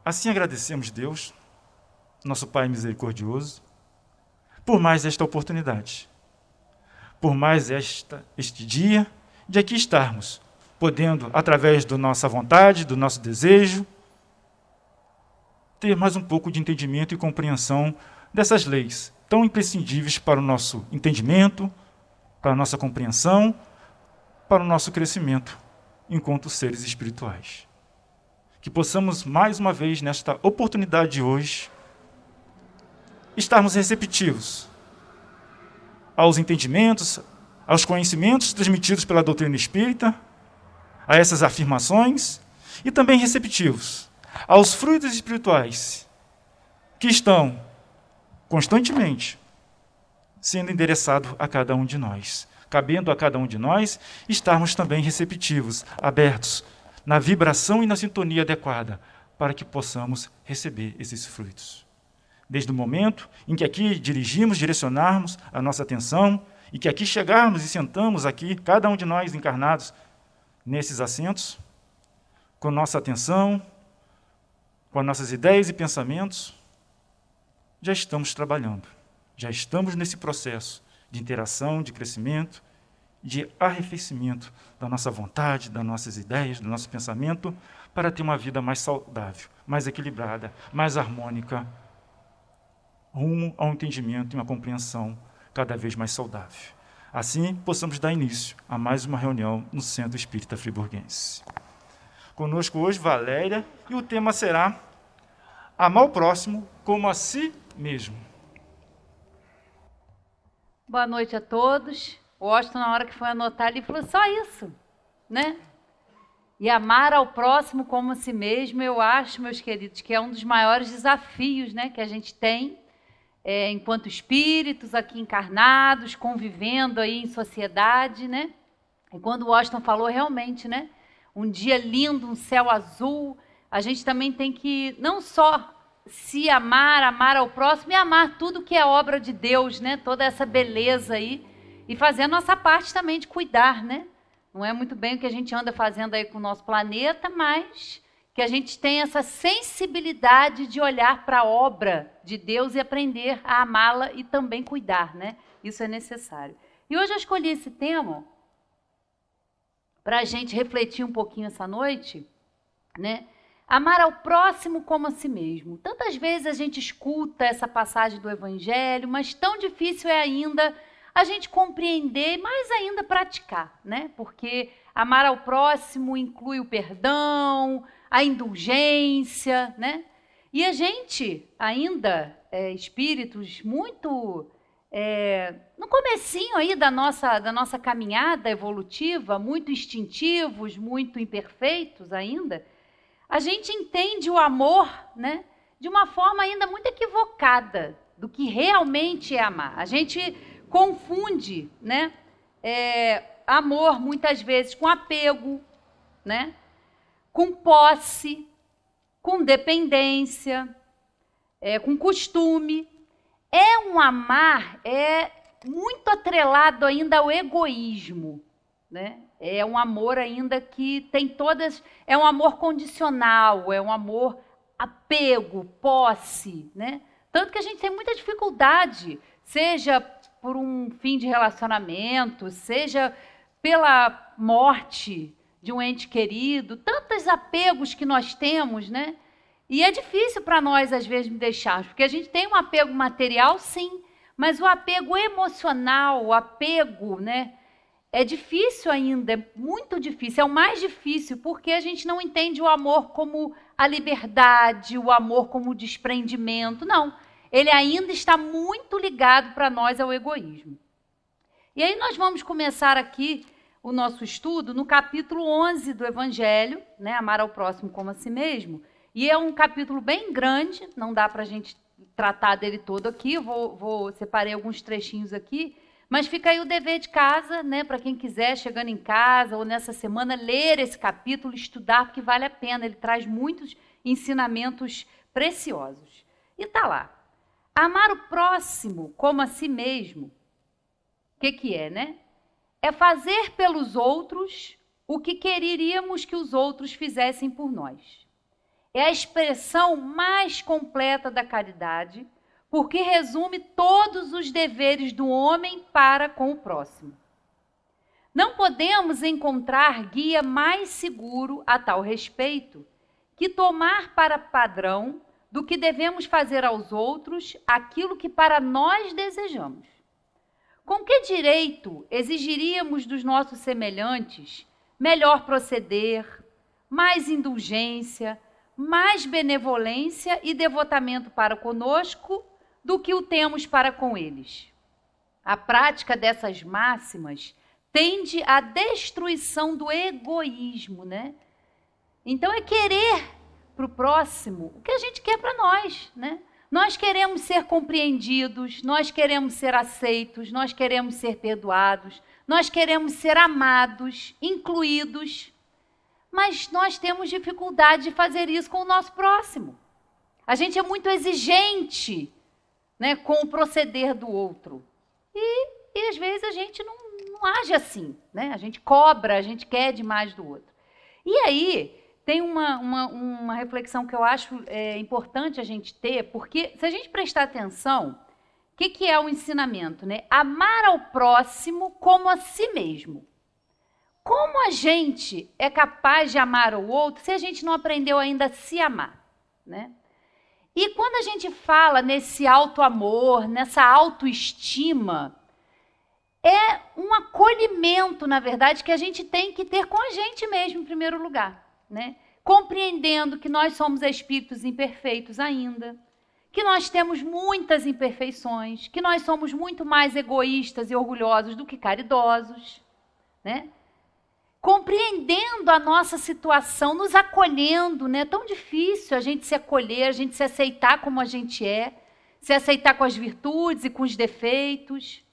Assim agradecemos Deus, nosso Pai misericordioso, por mais esta oportunidade, por mais este dia de aqui estarmos, podendo, através da nossa vontade, do nosso desejo, ter mais um pouco de entendimento e compreensão dessas leis tão imprescindíveis para o nosso entendimento, para a nossa compreensão, para o nosso crescimento enquanto seres espirituais. Que possamos, mais uma vez, nesta oportunidade de hoje, estarmos receptivos aos entendimentos, aos conhecimentos transmitidos pela doutrina espírita, a essas afirmações, e também receptivos aos frutos espirituais que estão constantemente sendo endereçados a cada um de nós, cabendo a cada um de nós estarmos também receptivos, abertos, na vibração e na sintonia adequada, para que possamos receber esses frutos. Desde o momento em que aqui direcionarmos a nossa atenção, e que aqui chegarmos e sentamos aqui, cada um de nós encarnados nesses assentos, com nossa atenção, com as nossas ideias e pensamentos, já estamos trabalhando, já estamos nesse processo de interação, de crescimento, de arrefecimento da nossa vontade, das nossas ideias, do nosso pensamento, para ter uma vida mais saudável, mais equilibrada, mais harmônica, rumo a um entendimento e uma compreensão cada vez mais saudável. Assim, possamos dar início a mais uma reunião no Centro Espírita Friburguense. Conosco hoje, Valéria, e o tema será amar o próximo como a si mesmo. Boa noite a todos. O Washington, na hora que foi anotar, ele falou só isso, né? E amar ao próximo como a si mesmo, eu acho, meus queridos, que é um dos maiores desafios, né, que a gente tem enquanto espíritos aqui encarnados, convivendo aí em sociedade, né? E quando o Washington falou, realmente, né? Um dia lindo, um céu azul, a gente também tem que não só se amar, amar ao próximo e amar tudo que é obra de Deus, né? Toda essa beleza aí, e fazer a nossa parte também de cuidar, né? Não é muito bem o que a gente anda fazendo aí com o nosso planeta, mas que a gente tem essa sensibilidade de olhar para a obra de Deus e aprender a amá-la e também cuidar, né? Isso é necessário. E hoje eu escolhi esse tema para a gente refletir um pouquinho essa noite, né? Amar ao próximo como a si mesmo. Tantas vezes a gente escuta essa passagem do Evangelho, mas tão difícil é ainda a gente compreender e mais ainda praticar, né? Porque amar ao próximo inclui o perdão, a indulgência, né? E a gente ainda, espíritos muito no comecinho aí da nossa caminhada evolutiva, muito instintivos, muito imperfeitos ainda, a gente entende o amor, né, de uma forma ainda muito equivocada do que realmente é amar. A gente confunde, né, amor muitas vezes com apego, né, com posse, com dependência, com costume. É um amar muito atrelado ainda ao egoísmo, né? É um amor ainda que tem todas... É um amor condicional, é um amor apego, posse, né? Tanto que a gente tem muita dificuldade, seja por um fim de relacionamento, seja pela morte de um ente querido, tantos apegos que nós temos, né? E é difícil para nós, às vezes, me deixarmos, porque a gente tem um apego material, sim, mas o apego emocional, o apego, né? É difícil ainda, é muito difícil, é o mais difícil, porque a gente não entende o amor como a liberdade, o amor como o desprendimento, não. Ele ainda está muito ligado para nós ao egoísmo. E aí nós vamos começar aqui o nosso estudo no capítulo 11 do Evangelho, né? Amar ao próximo como a si mesmo. E é um capítulo bem grande, não dá para a gente tratar dele todo aqui, separei alguns trechinhos aqui, mas fica aí o dever de casa, né, para quem quiser, chegando em casa ou nessa semana, ler esse capítulo, estudar, porque vale a pena, ele traz muitos ensinamentos preciosos. E tá lá, amar o próximo como a si mesmo, o que é, né? É fazer pelos outros o que quereríamos que os outros fizessem por nós. é a expressão mais completa da caridade, porque resume todos os deveres do homem para com o próximo. Não podemos encontrar guia mais seguro a tal respeito que tomar para padrão do que devemos fazer aos outros aquilo que para nós desejamos. Com que direito exigiríamos dos nossos semelhantes melhor proceder, mais indulgência, mais benevolência e devotamento para conosco do que o temos para com eles? A prática dessas máximas tende à destruição do egoísmo, né? Então é querer para o próximo o que a gente quer para nós, né? Nós queremos ser compreendidos, nós queremos ser aceitos, nós queremos ser perdoados, nós queremos ser amados, incluídos, mas nós temos dificuldade de fazer isso com o nosso próximo. A gente é muito exigente, né, com o proceder do outro. E às vezes a gente não age assim, né? A gente cobra, a gente quer demais do outro. E aí tem uma reflexão que eu acho importante a gente ter, porque se a gente prestar atenção, o que é o ensinamento, né? Amar ao próximo como a si mesmo. Como a gente é capaz de amar o outro se a gente não aprendeu ainda a se amar, né? E quando a gente fala nesse auto-amor, nessa autoestima, é um acolhimento, na verdade, que a gente tem que ter com a gente mesmo, em primeiro lugar, né? Compreendendo que nós somos espíritos imperfeitos ainda, que nós temos muitas imperfeições, que nós somos muito mais egoístas e orgulhosos do que caridosos, né? Compreendendo a nossa situação, nos acolhendo, né? É tão difícil a gente se acolher, a gente se aceitar como a gente é, se aceitar com as virtudes e com os defeitos.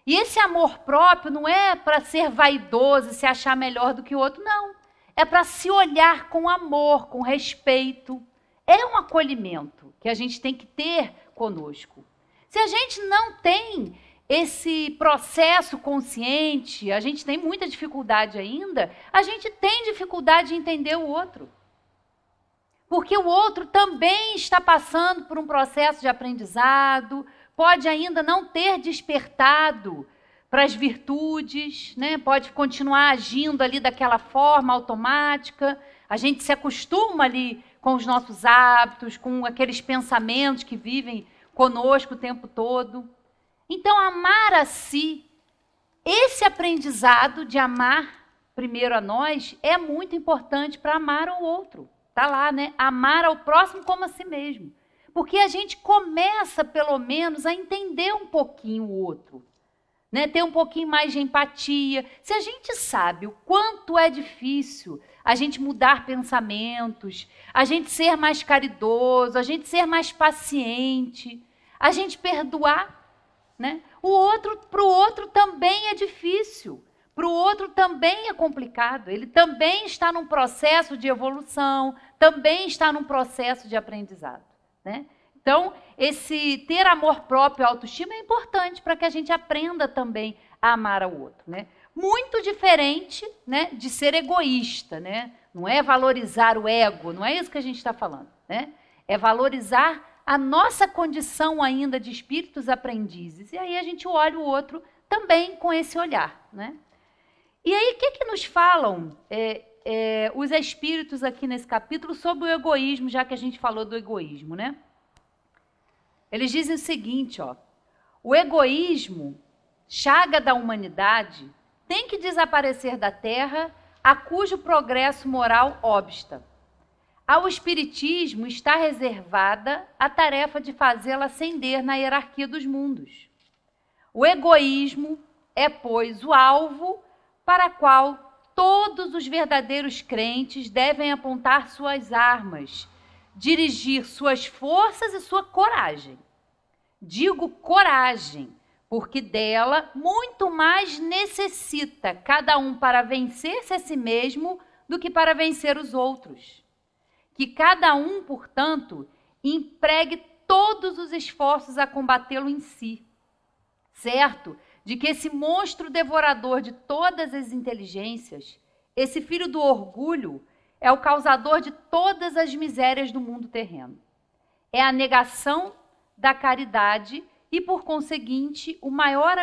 E esse amor próprio não é para ser vaidoso, se achar melhor do que o outro, não. É para se olhar com amor, com respeito. É um acolhimento que a gente tem que ter conosco. Se a gente não tem esse processo consciente, a gente tem muita dificuldade ainda, a gente tem dificuldade de entender o outro. Porque o outro também está passando por um processo de aprendizado, pode ainda não ter despertado para as virtudes, né? Pode continuar agindo ali daquela forma automática. A gente se acostuma ali com os nossos hábitos, com aqueles pensamentos que vivem conosco o tempo todo. Então, amar a si, esse aprendizado de amar primeiro a nós, é muito importante para amar o outro. Está lá, né? Amar ao próximo como a si mesmo. Porque a gente começa, pelo menos, a entender um pouquinho o outro, né? Ter um pouquinho mais de empatia. Se a gente sabe o quanto é difícil a gente mudar pensamentos, a gente ser mais caridoso, a gente ser mais paciente, a gente perdoar, né? Para o outro também é difícil, para o outro também é complicado, ele também está num processo de evolução, também está num processo de aprendizado, né? Então, esse ter amor próprio e autoestima é importante para que a gente aprenda também a amar ao outro, né? Muito diferente, né, de ser egoísta, né? Não é valorizar o ego, não é isso que a gente está falando, né? É valorizar a nossa condição ainda de espíritos aprendizes. E aí a gente olha o outro também com esse olhar, né? E aí, o que nos falam os espíritos aqui nesse capítulo sobre o egoísmo, já que a gente falou do egoísmo, né? Eles dizem o seguinte, ó: o egoísmo, chaga da humanidade, tem que desaparecer da Terra, a cujo progresso moral obsta. Ao Espiritismo está reservada a tarefa de fazê-la ascender na hierarquia dos mundos. O egoísmo é, pois, o alvo para o qual todos os verdadeiros crentes devem apontar suas armas, dirigir suas forças e sua coragem. Digo coragem, porque dela muito mais necessita cada um para vencer-se a si mesmo do que para vencer os outros. Que cada um, portanto, empregue todos os esforços a combatê-lo em si, certo de que esse monstro devorador de todas as inteligências, esse filho do orgulho, é o causador de todas as misérias do mundo terreno. É a negação da caridade e, por conseguinte, o maior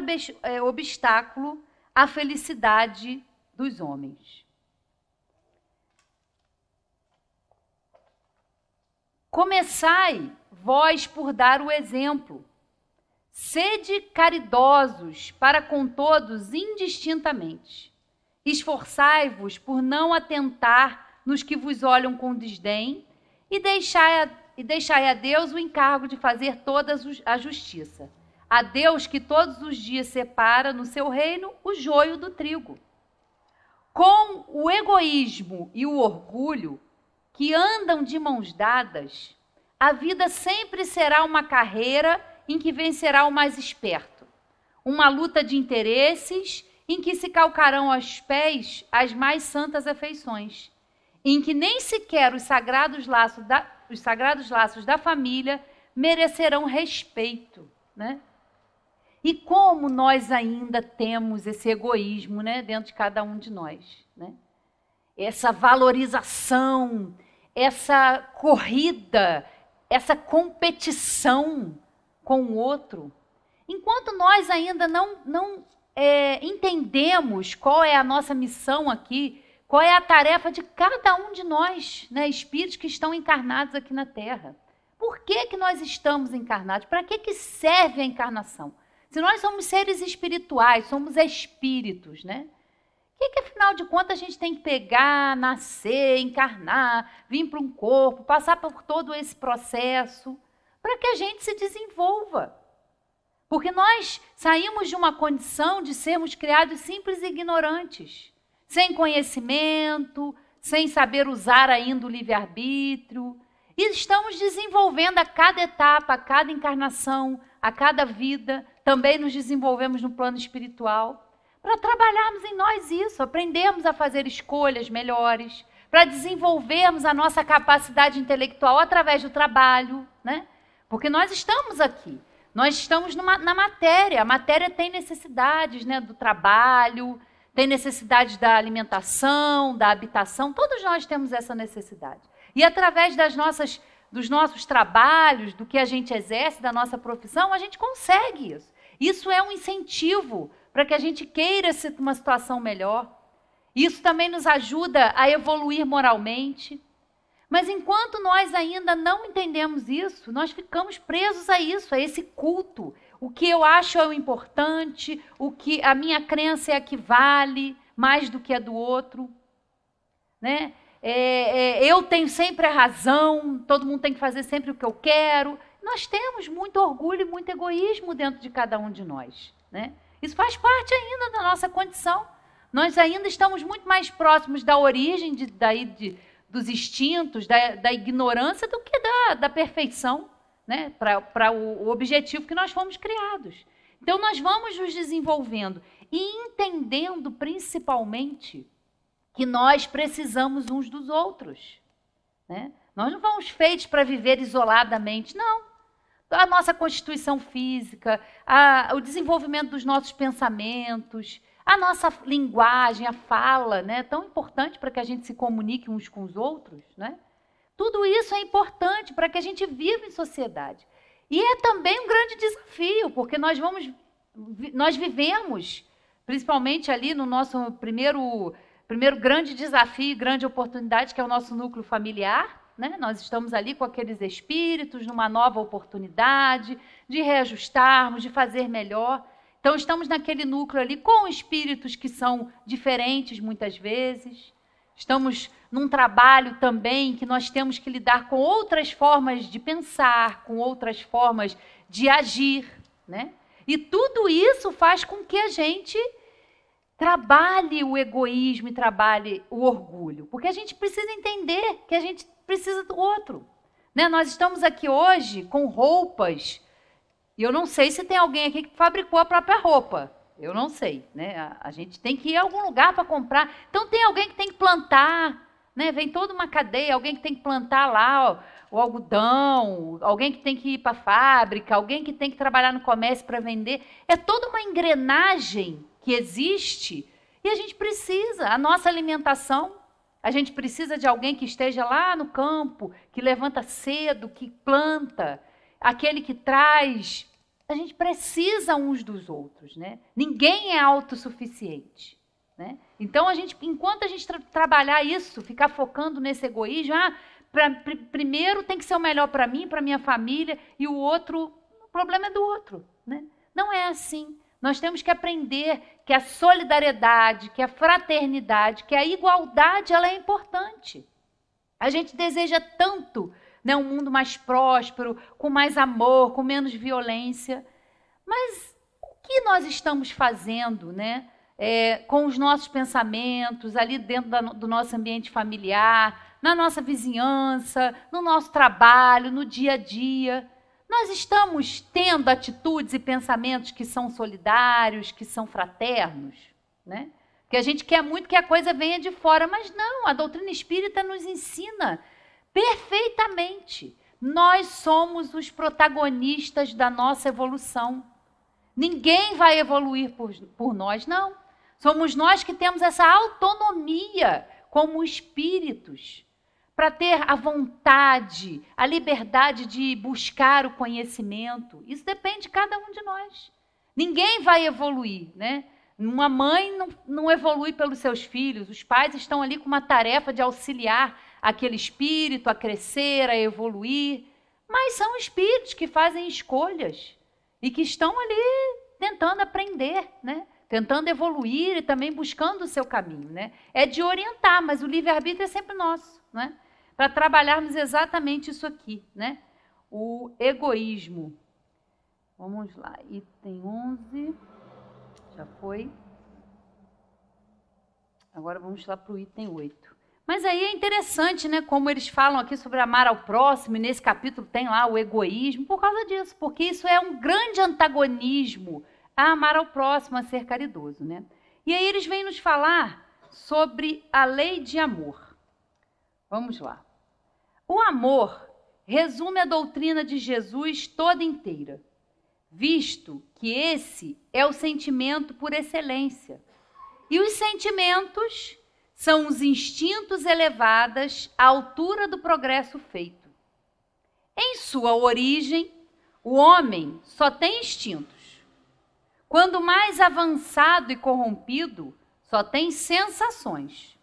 obstáculo à felicidade dos homens. Começai, vós, por dar o exemplo. Sede caridosos para com todos indistintamente. Esforçai-vos por não atentar nos que vos olham com desdém e deixai a Deus o encargo de fazer toda a justiça. A Deus que todos os dias separa no seu reino o joio do trigo. Com o egoísmo e o orgulho, que andam de mãos dadas, a vida sempre será uma carreira em que vencerá o mais esperto, uma luta de interesses em que se calcarão aos pés as mais santas afeições, em que nem sequer os sagrados laços da família merecerão respeito, né? E como nós ainda temos esse egoísmo, né, dentro de cada um de nós, né? Essa valorização, essa corrida, essa competição com o outro. Enquanto nós ainda não entendemos qual é a nossa missão aqui, qual é a tarefa de cada um de nós, né, espíritos que estão encarnados aqui na Terra. Por que nós estamos encarnados? Para que serve a encarnação? Se nós somos seres espirituais, somos espíritos, né? O que afinal de contas a gente tem que pegar, nascer, encarnar, vir para um corpo, passar por todo esse processo, para que a gente se desenvolva? Porque nós saímos de uma condição de sermos criados simples e ignorantes, sem conhecimento, sem saber usar ainda o livre-arbítrio, e estamos desenvolvendo a cada etapa, a cada encarnação, a cada vida, também nos desenvolvemos no plano espiritual, para trabalharmos em nós isso, aprendermos a fazer escolhas melhores, para desenvolvermos a nossa capacidade intelectual através do trabalho, né? Porque nós estamos aqui, nós estamos na matéria, a matéria tem necessidades, né, do trabalho, tem necessidades da alimentação, da habitação, todos nós temos essa necessidade. E através dos nossos trabalhos, do que a gente exerce, da nossa profissão, a gente consegue isso. Isso é um incentivo para que a gente queira uma situação melhor. Isso também nos ajuda a evoluir moralmente. Mas enquanto nós ainda não entendemos isso, nós ficamos presos a isso, a esse culto. O que eu acho é o importante, o que a minha crença é a que vale mais do que a do outro, né? Eu tenho sempre a razão, todo mundo tem que fazer sempre o que eu quero. Nós temos muito orgulho e muito egoísmo dentro de cada um de nós, né? Isso faz parte ainda da nossa condição. Nós ainda estamos muito mais próximos da origem dos instintos, da ignorância, do que da perfeição, né? Para o objetivo que nós fomos criados. Então, nós vamos nos desenvolvendo e entendendo, principalmente, que nós precisamos uns dos outros, né? Nós não fomos feitos para viver isoladamente, não. A nossa constituição física, o desenvolvimento dos nossos pensamentos, a nossa linguagem, a fala, né, tão importante para que a gente se comunique uns com os outros, né? Tudo isso é importante para que a gente viva em sociedade. E é também um grande desafio, porque nós vivemos, principalmente ali no nosso primeiro grande desafio, grande oportunidade, que é o nosso núcleo familiar, né? Nós estamos ali com aqueles espíritos, numa nova oportunidade de reajustarmos, de fazer melhor. Então, estamos naquele núcleo ali com espíritos que são diferentes muitas vezes. Estamos num trabalho também que nós temos que lidar com outras formas de pensar, com outras formas de agir, né? E tudo isso faz com que a gente trabalhe o egoísmo e trabalhe o orgulho. Porque a gente precisa entender que a gente precisa do outro, né? Nós estamos aqui hoje com roupas, e eu não sei se tem alguém aqui que fabricou a própria roupa, eu não sei, né? A gente tem que ir a algum lugar para comprar, então tem alguém que tem que plantar, né? Vem toda uma cadeia, alguém que tem que plantar lá o algodão, alguém que tem que ir para a fábrica, alguém que tem que trabalhar no comércio para vender, é toda uma engrenagem que existe, e a gente precisa, a nossa alimentação, A gente precisa de alguém que esteja lá no campo, que levanta cedo, que planta, aquele que traz. A gente precisa uns dos outros, né? Ninguém é autossuficiente, né? Então, enquanto a gente trabalhar isso, ficar focando nesse egoísmo, primeiro tem que ser o melhor para mim, para minha família, e o outro, o problema é do outro, né? Não é assim. Nós temos que aprender que a solidariedade, que a fraternidade, que a igualdade, ela é importante. A gente deseja tanto, né, um mundo mais próspero, com mais amor, com menos violência. Mas o que nós estamos fazendo, né, com os nossos pensamentos, ali dentro do nosso ambiente familiar, na nossa vizinhança, no nosso trabalho, no dia a dia? Nós estamos tendo atitudes e pensamentos que são solidários, que são fraternos, né? Porque a gente quer muito que a coisa venha de fora, mas não, a doutrina espírita nos ensina perfeitamente. Nós somos os protagonistas da nossa evolução. Ninguém vai evoluir por nós, não. Somos nós que temos essa autonomia como espíritos, para ter a vontade, a liberdade de buscar o conhecimento. Isso depende de cada um de nós. Ninguém vai evoluir, né? Uma mãe não evolui pelos seus filhos. Os pais estão ali com uma tarefa de auxiliar aquele espírito a crescer, a evoluir. Mas são espíritos que fazem escolhas e que estão ali tentando aprender, né? Tentando evoluir e também buscando o seu caminho, né? É de orientar, mas o livre-arbítrio é sempre nosso, né? Para trabalharmos exatamente isso aqui, né? O egoísmo. Vamos lá, item 11, já foi. Agora vamos lá para o item 8. Mas aí é interessante, né, como eles falam aqui sobre amar ao próximo, e nesse capítulo tem lá o egoísmo, por causa disso, porque isso é um grande antagonismo a amar ao próximo, a ser caridoso, né? E aí eles vêm nos falar sobre a lei de amor. Vamos lá. O amor resume a doutrina de Jesus toda inteira, visto que esse é o sentimento por excelência. E os sentimentos são os instintos elevados à altura do progresso feito. Em sua origem, o homem só tem instintos. Quando mais avançado e corrompido, só tem sensações.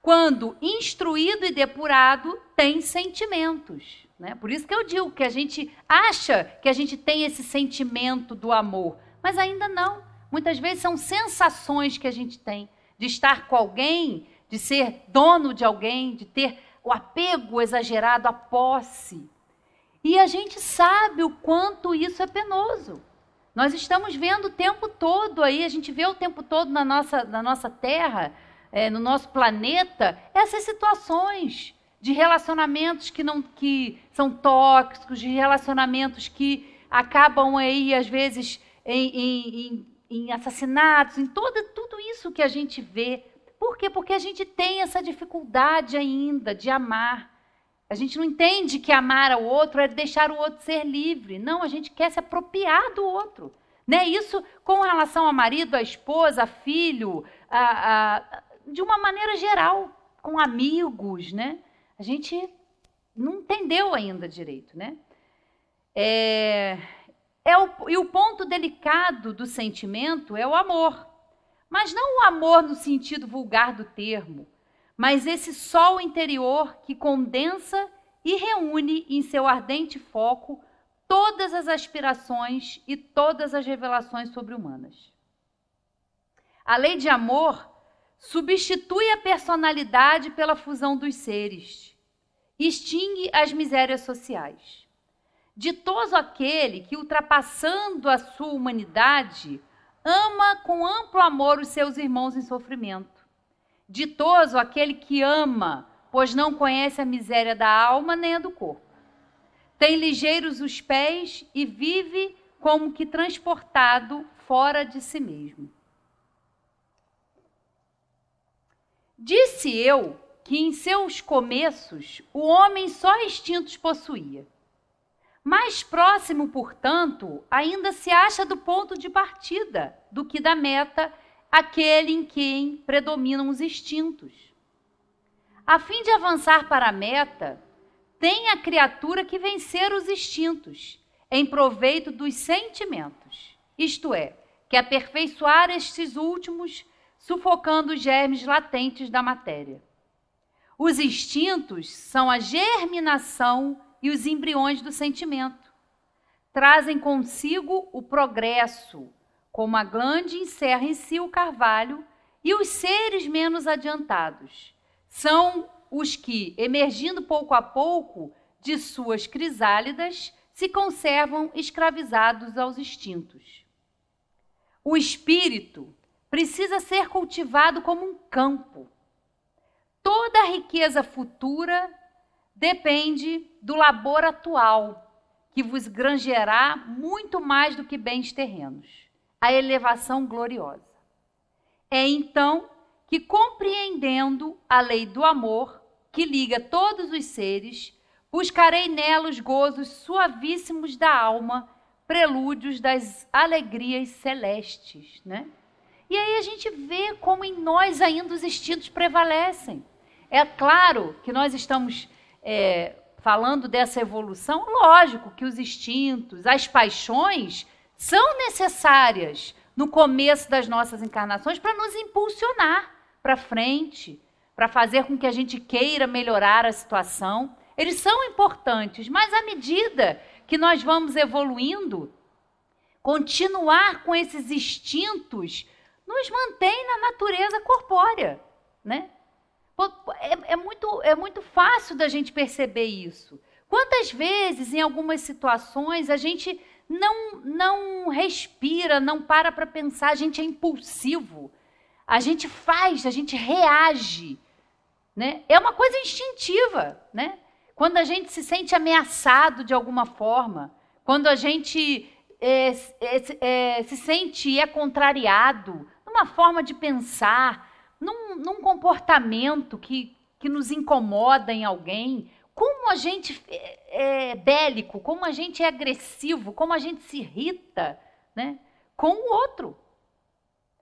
Quando instruído e depurado, tem sentimentos, né? Por isso que eu digo que a gente acha que a gente tem esse sentimento do amor, mas ainda não. Muitas vezes são sensações que a gente tem de estar com alguém, de ser dono de alguém, de ter o apego exagerado à posse. E a gente sabe o quanto isso é penoso. Nós estamos vendo o tempo todo aí, a gente vê o tempo todo na nossa Terra, no nosso planeta, essas situações de relacionamentos que são tóxicos, de relacionamentos que acabam aí, às vezes, em assassinatos, em tudo isso que a gente vê. Por quê? Porque a gente tem essa dificuldade ainda de amar. A gente não entende que amar ao outro é deixar o outro ser livre. Não, a gente quer se apropriar do outro. Né? Isso com relação ao marido, à esposa, a filho, de uma maneira geral, com amigos, né? A gente não entendeu ainda direito, né? E o ponto delicado do sentimento é o amor. Mas não o amor no sentido vulgar do termo, mas esse sol interior que condensa e reúne em seu ardente foco todas as aspirações e todas as revelações sobre-humanas. A lei de amor substitui a personalidade pela fusão dos seres, extingue as misérias sociais. Ditoso aquele que, ultrapassando a sua humanidade, ama com amplo amor os seus irmãos em sofrimento. Ditoso aquele que ama, pois não conhece a miséria da alma nem a do corpo. Tem ligeiros os pés e vive como que transportado fora de si mesmo. Disse eu que em seus começos o homem só instintos possuía. Mais próximo, portanto, ainda se acha do ponto de partida do que da meta, aquele em quem predominam os instintos. A fim de avançar para a meta, tem a criatura que vencer os instintos, em proveito dos sentimentos, isto é, que aperfeiçoar estes últimos, sufocando os germes latentes da matéria. Os instintos são a germinação e os embriões do sentimento. Trazem consigo o progresso, como a glande encerra em si o carvalho, e os seres menos adiantados são os que, emergindo pouco a pouco de suas crisálidas, se conservam escravizados aos instintos. O espírito precisa ser cultivado como um campo. Toda a riqueza futura depende do labor atual, que vos granjeará muito mais do que bens terrenos, a elevação gloriosa. É então que, compreendendo a lei do amor, que liga todos os seres, buscarei nela os gozos suavíssimos da alma, prelúdios das alegrias celestes, né? E aí a gente vê como em nós ainda os instintos prevalecem. É claro que nós estamos falando dessa evolução, lógico que os instintos, as paixões, são necessárias no começo das nossas encarnações para nos impulsionar para frente, para fazer com que a gente queira melhorar a situação. Eles são importantes, mas à medida que nós vamos evoluindo, continuar com esses instintos nos mantém na natureza corpórea, né? É muito fácil da gente perceber isso. Quantas vezes, em algumas situações, a gente não respira, não para pensar, a gente é impulsivo, a gente faz, a gente reage, né? É uma coisa instintiva, né? Quando a gente se sente ameaçado de alguma forma, quando a gente se sente e é contrariado numa forma de pensar, num comportamento que nos incomoda em alguém, como a gente é bélico, como a gente é agressivo, como a gente se irrita, né, com o outro.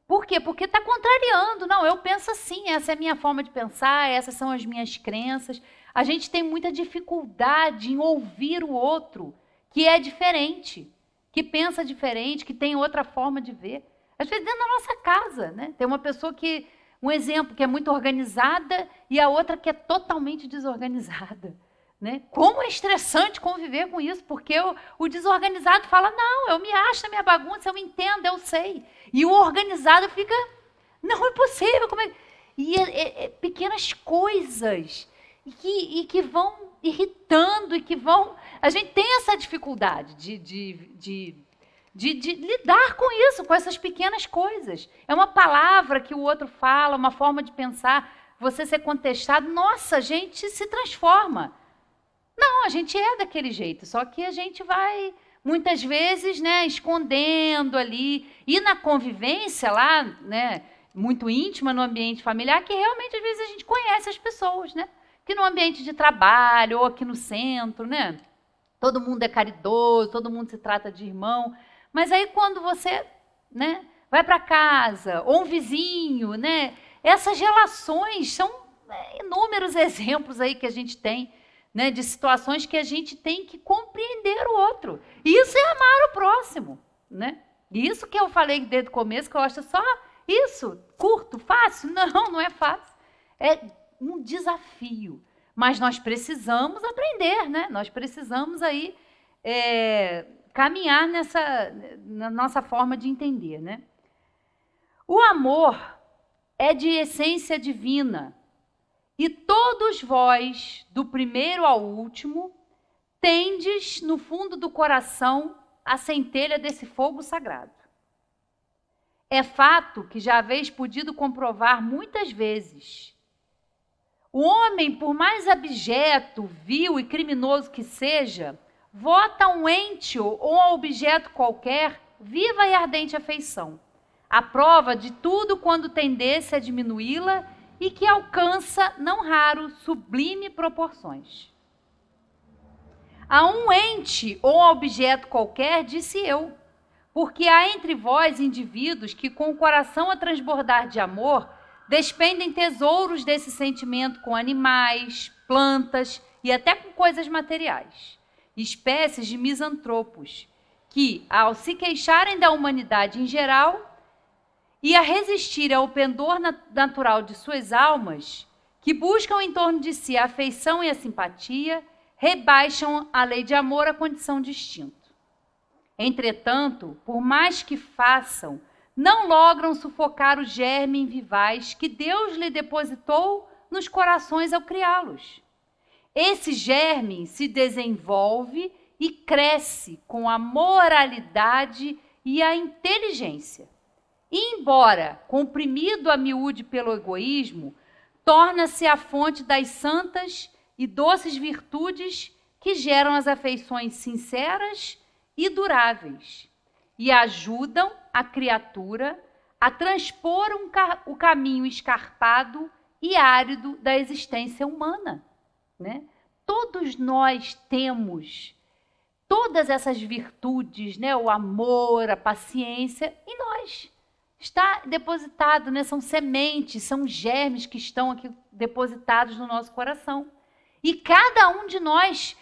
Por quê? Porque está contrariando. Não, eu penso assim, essa é a minha forma de pensar, essas são as minhas crenças. A gente tem muita dificuldade em ouvir o outro, que é diferente, que pensa diferente, que tem outra forma de ver. Às vezes dentro da nossa casa, né? Tem uma pessoa que, um exemplo, que é muito organizada e a outra que é totalmente desorganizada, né? Como é estressante conviver com isso, porque o desorganizado fala, não, eu me acho na minha bagunça, eu entendo, eu sei. E o organizado fica, não é possível. Como é? E pequenas coisas e que vão irritando e que vão... A gente tem essa dificuldade de lidar com isso, com essas pequenas coisas. É uma palavra que o outro fala, uma forma de pensar, você ser contestado, nossa, a gente se transforma. Não, a gente é daquele jeito, só que a gente vai, muitas vezes, né, escondendo ali. E na convivência lá, né, muito íntima no ambiente familiar, que realmente, às vezes, a gente conhece as pessoas, né? Que no ambiente de trabalho ou aqui no centro, né? Todo mundo é caridoso, todo mundo se trata de irmão. Mas aí quando você, né, vai para casa, ou um vizinho, né, essas relações são inúmeros exemplos aí que a gente tem, né, de situações que a gente tem que compreender o outro. E isso é amar o próximo, né? E isso que eu falei desde o começo, que eu acho só isso, curto, fácil. Não é fácil. É um desafio. Mas nós precisamos aprender, né? Nós precisamos aí caminhar na nossa forma de entender, né? O amor é de essência divina, e todos vós, do primeiro ao último, tendes no fundo do coração a centelha desse fogo sagrado. É fato que já haveis podido comprovar muitas vezes. O homem, por mais abjeto, vil e criminoso que seja, vota a um ente ou a objeto qualquer viva e ardente afeição, a prova de tudo quando tendesse a diminuí-la e que alcança, não raro, sublime proporções. A um ente ou a objeto qualquer, disse eu, porque há entre vós indivíduos que, com o coração a transbordar de amor, despendem tesouros desse sentimento com animais, plantas e até com coisas materiais. Espécies de misantropos que, ao se queixarem da humanidade em geral e a resistir ao pendor natural de suas almas, que buscam em torno de si a afeição e a simpatia, rebaixam a lei de amor à condição de instinto. Entretanto, por mais que façam, não logram sufocar o germe vivaz que Deus lhe depositou nos corações ao criá-los. Esse germe se desenvolve e cresce com a moralidade e a inteligência. E, embora comprimido a miúde pelo egoísmo, torna-se a fonte das santas e doces virtudes que geram as afeições sinceras e duráveis e ajudam a criatura a transpor o caminho escarpado e árido da existência humana, né? Todos nós temos todas essas virtudes, né? O amor, a paciência, em nós. Está depositado, né? São sementes, são germes que estão aqui depositados no nosso coração. E cada um de nós,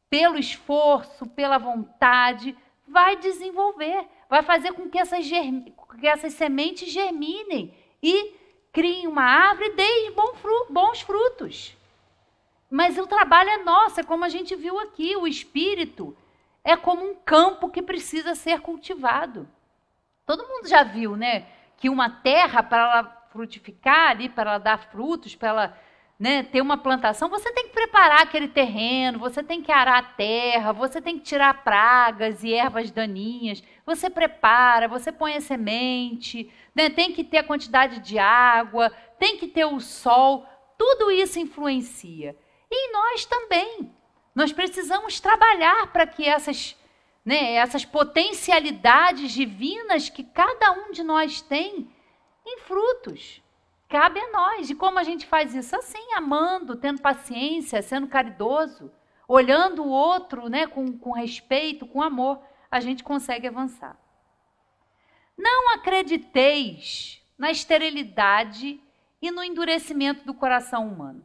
pelo esforço, pela vontade, vai desenvolver, vai fazer com que essas sementes germinem e criem uma árvore e deem bons frutos. Mas o trabalho é nosso, é como a gente viu aqui, o espírito é como um campo que precisa ser cultivado. Todo mundo já viu, né, que uma terra, para ela frutificar ali, para ela dar frutos, para ela, né, ter uma plantação, você tem que preparar aquele terreno, você tem que arar a terra, você tem que tirar pragas e ervas daninhas, você prepara, você põe a semente, né, tem que ter a quantidade de água, tem que ter o sol, tudo isso influencia. E nós também, nós precisamos trabalhar para que essas potencialidades divinas que cada um de nós tem em frutos. Cabe a nós. E como a gente faz isso? Assim, amando, tendo paciência, sendo caridoso, olhando o outro, né, com respeito, com amor, a gente consegue avançar. Não acrediteis na esterilidade e no endurecimento do coração humano.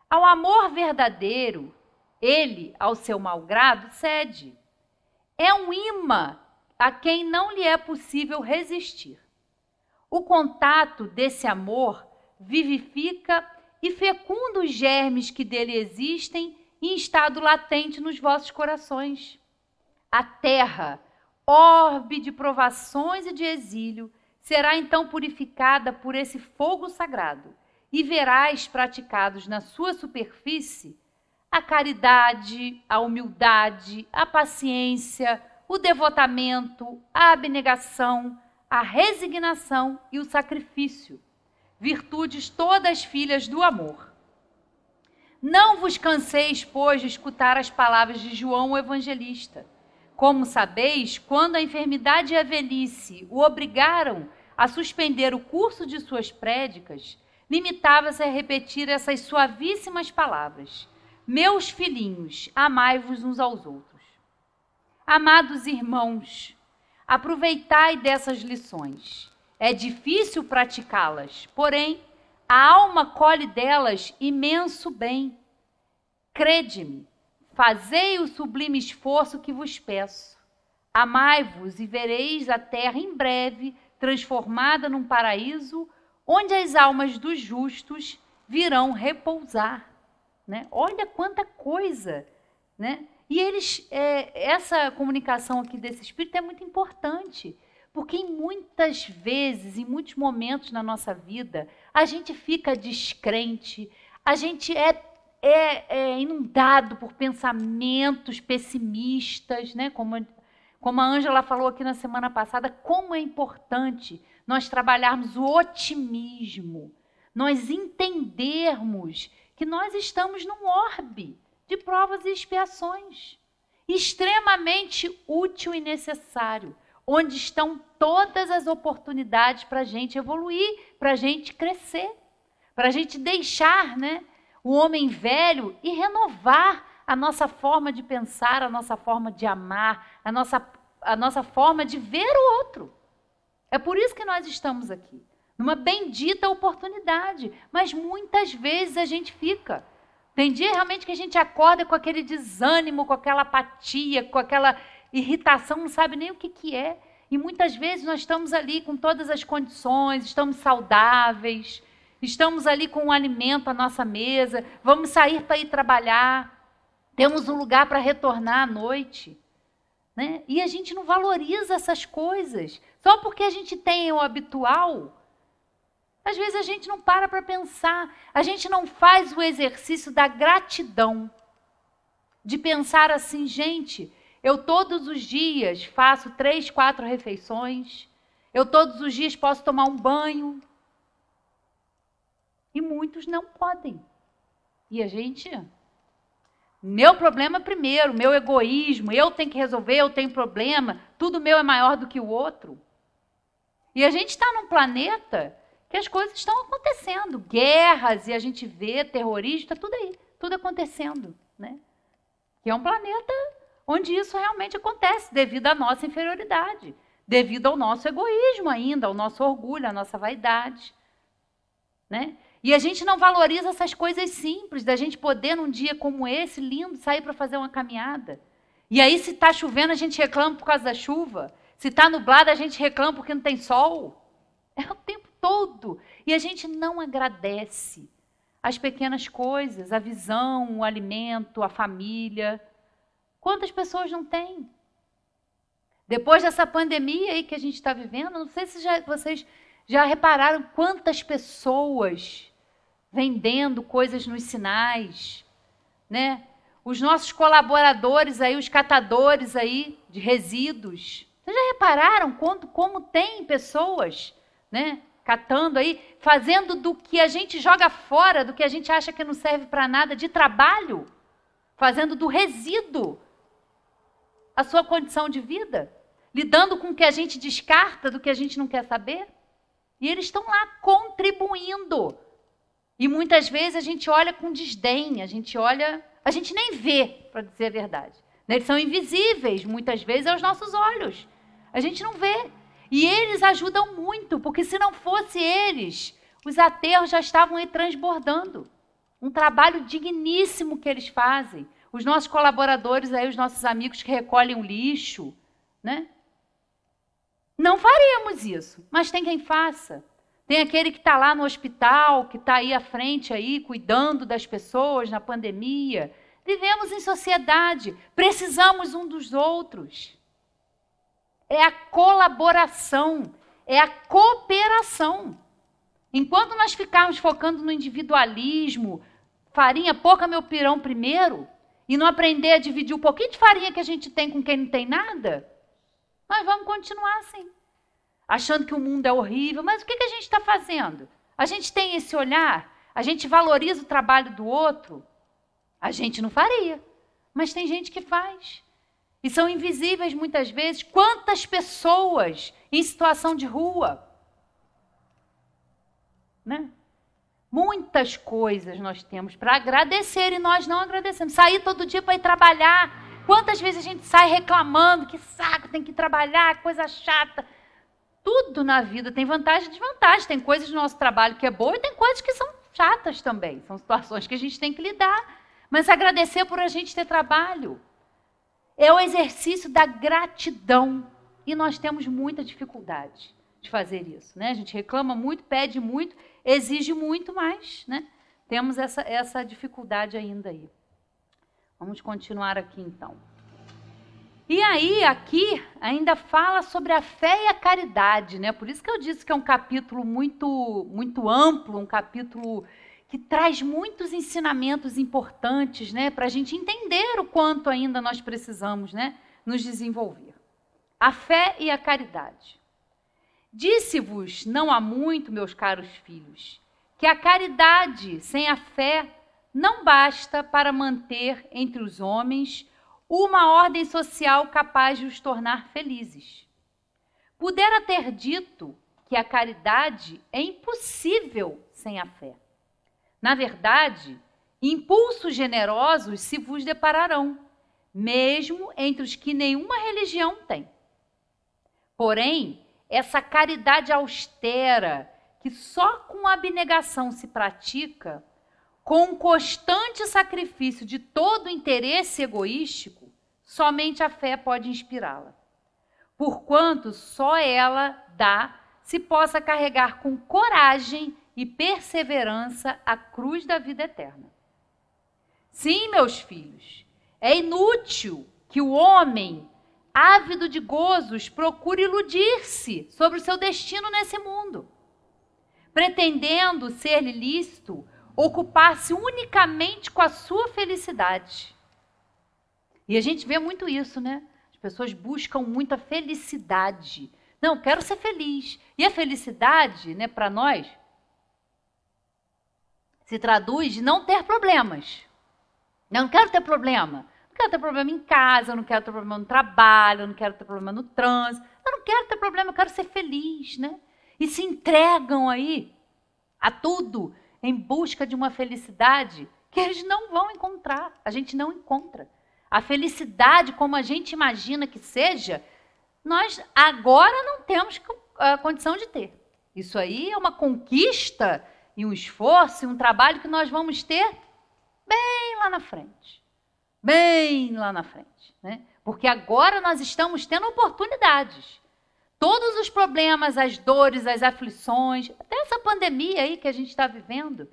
Ao amor verdadeiro, ele, ao seu malgrado, cede. É um imã a quem não lhe é possível resistir. O contato desse amor vivifica e fecunda os germes que dele existem em estado latente nos vossos corações. A terra, orbe de provações e de exílio, será então purificada por esse fogo sagrado, e verás praticados na sua superfície a caridade, a humildade, a paciência, o devotamento, a abnegação, a resignação e o sacrifício, virtudes todas filhas do amor. Não vos canseis, pois, de escutar as palavras de João o Evangelista. Como sabeis, quando a enfermidade e a velhice o obrigaram a suspender o curso de suas prédicas, limitava-se a repetir essas suavíssimas palavras: meus filhinhos, amai-vos uns aos outros. Amados irmãos, aproveitai dessas lições. É difícil praticá-las, porém, a alma colhe delas imenso bem. Crede-me, fazei o sublime esforço que vos peço. Amai-vos e vereis a terra em breve transformada num paraíso, onde as almas dos justos virão repousar. Né? Olha quanta coisa, né? E essa comunicação aqui desse espírito é muito importante, porque muitas vezes, em muitos momentos na nossa vida, a gente fica descrente, a gente é inundado por pensamentos pessimistas, né? Como a Ângela falou aqui na semana passada, como é importante nós trabalharmos o otimismo, nós entendermos que nós estamos num orbe de provas e expiações, extremamente útil e necessário, onde estão todas as oportunidades para a gente evoluir, para a gente crescer, para a gente deixar, né, o homem velho e renovar a nossa forma de pensar, a nossa forma de amar, a nossa forma de ver o outro. É por isso que nós estamos aqui. numa bendita oportunidade, mas muitas vezes a gente fica. Tem dia realmente que a gente acorda com aquele desânimo, com aquela apatia, com aquela irritação, não sabe nem o que é. E muitas vezes nós estamos ali com todas as condições, estamos saudáveis, estamos ali com um alimento à nossa mesa, vamos sair para ir trabalhar, temos um lugar para retornar à noite, né? E a gente não valoriza essas coisas. Só porque a gente tem o habitual, às vezes a gente não para pensar, a gente não faz o exercício da gratidão, de pensar assim, gente, eu todos os dias faço 3, 4 refeições, eu todos os dias posso tomar um banho, e muitos não podem. E a gente, meu problema primeiro, meu egoísmo, eu tenho que resolver, eu tenho problema, tudo meu é maior do que o outro. E a gente está num planeta que as coisas estão acontecendo, guerras, e a gente vê terrorismo, está tudo aí, tudo acontecendo, né? Que é um planeta onde isso realmente acontece, devido à nossa inferioridade, devido ao nosso egoísmo ainda, ao nosso orgulho, à nossa vaidade, né? E a gente não valoriza essas coisas simples, da gente poder, num dia como esse, lindo, sair para fazer uma caminhada. E aí, se está chovendo, a gente reclama por causa da chuva. Se está nublado, a gente reclama porque não tem sol. É o tempo todo. E a gente não agradece as pequenas coisas, a visão, o alimento, a família. Quantas pessoas não têm? Depois dessa pandemia aí que a gente está vivendo, não sei se vocês já repararam quantas pessoas vendendo coisas nos sinais, né? Os nossos colaboradores aí, os catadores aí de resíduos. Vocês já repararam como tem pessoas, né, catando aí, fazendo do que a gente joga fora, do que a gente acha que não serve para nada, de trabalho, fazendo do resíduo a sua condição de vida, lidando com o que a gente descarta, do que a gente não quer saber. E eles estão lá contribuindo. E muitas vezes a gente olha com desdém, a gente nem vê, para dizer a verdade. Eles são invisíveis, muitas vezes, aos nossos olhos. A gente não vê. E eles ajudam muito, porque se não fosse eles, os aterros já estavam aí transbordando. Um trabalho digníssimo que eles fazem. Os nossos colaboradores, aí, os nossos amigos que recolhem o lixo, né? Não faríamos isso, mas tem quem faça. Tem aquele que está lá no hospital, que está aí à frente, aí, cuidando das pessoas na pandemia. Vivemos em sociedade, precisamos um dos outros. É a colaboração, é a cooperação. Enquanto nós ficarmos focando no individualismo, farinha pouca, meu pirão primeiro, e não aprender a dividir um pouquinho de farinha que a gente tem com quem não tem nada, nós vamos continuar assim, achando que o mundo é horrível. Mas o que a gente está fazendo? A gente tem esse olhar? A gente valoriza o trabalho do outro? A gente não faria, mas tem gente que faz. E são invisíveis muitas vezes. Quantas pessoas em situação de rua? Né? Muitas coisas nós temos para agradecer e nós não agradecemos. Sair todo dia para ir trabalhar. Quantas vezes a gente sai reclamando, que saco, tem que trabalhar, coisa chata. Tudo na vida tem vantagem e desvantagem. Tem coisas do nosso trabalho que é boa e tem coisas que são chatas também. São situações que a gente tem que lidar. Mas agradecer por a gente ter trabalho é o exercício da gratidão. E nós temos muita dificuldade de fazer isso, né? A gente reclama muito, pede muito, exige muito, mas, né, temos essa dificuldade ainda aí. Vamos continuar aqui, então. E aí, aqui, ainda fala sobre a fé e a caridade, né? Por isso que eu disse que é um capítulo muito, muito amplo, um capítulo que traz muitos ensinamentos importantes, né? Para a gente entender o quanto ainda nós precisamos, né, nos desenvolver. A fé e a caridade. Disse-vos, não há muito, meus caros filhos, que a caridade sem a fé não basta para manter entre os homens uma ordem social capaz de os tornar felizes. Pudera ter dito que a caridade é impossível sem a fé. Na verdade, impulsos generosos se vos depararão, mesmo entre os que nenhuma religião tem. Porém, essa caridade austera, que só com abnegação se pratica, com constante sacrifício de todo interesse egoístico, somente a fé pode inspirá-la. Porquanto só ela dá se possa carregar com coragem e perseverança a cruz da vida eterna. Sim, meus filhos, é inútil que o homem, ávido de gozos, procure iludir-se sobre o seu destino nesse mundo, pretendendo ser-lhe lícito ocupar-se unicamente com a sua felicidade. E a gente vê muito isso, né? As pessoas buscam muita felicidade. Não, quero ser feliz. E a felicidade, né, para nós, se traduz em não ter problemas. Eu não quero ter problema. Não quero ter problema em casa, eu não quero ter problema no trabalho, eu não quero ter problema no trânsito. Eu não quero ter problema, eu quero ser feliz, né? E se entregam aí a tudo em busca de uma felicidade que eles não vão encontrar. A gente não encontra. A felicidade, como a gente imagina que seja, nós agora não temos a condição de ter. Isso aí é uma conquista e um esforço e um trabalho que nós vamos ter bem lá na frente. Bem lá na frente, né? Porque agora nós estamos tendo oportunidades. Todos os problemas, as dores, as aflições, até essa pandemia aí que a gente está vivendo,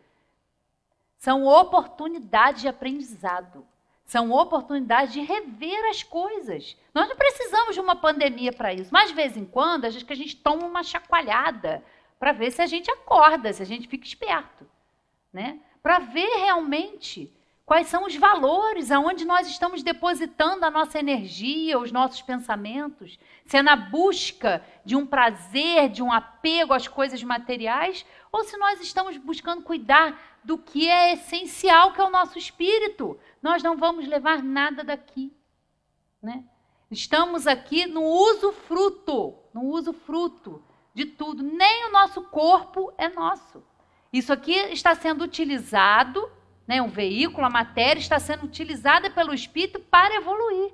são oportunidades de aprendizado. São oportunidades de rever as coisas. Nós não precisamos de uma pandemia para isso, mas de vez em quando, acho que a gente toma uma chacoalhada para ver se a gente acorda, se a gente fica esperto, né? Para ver realmente quais são os valores, aonde nós estamos depositando a nossa energia, os nossos pensamentos, se é na busca de um prazer, de um apego às coisas materiais, ou se nós estamos buscando cuidar do que é essencial, que é o nosso espírito. Nós não vamos levar nada daqui, né? Estamos aqui no usufruto de tudo. Nem o nosso corpo é nosso. Isso aqui está sendo utilizado, né, um veículo, a matéria está sendo utilizada pelo espírito para evoluir.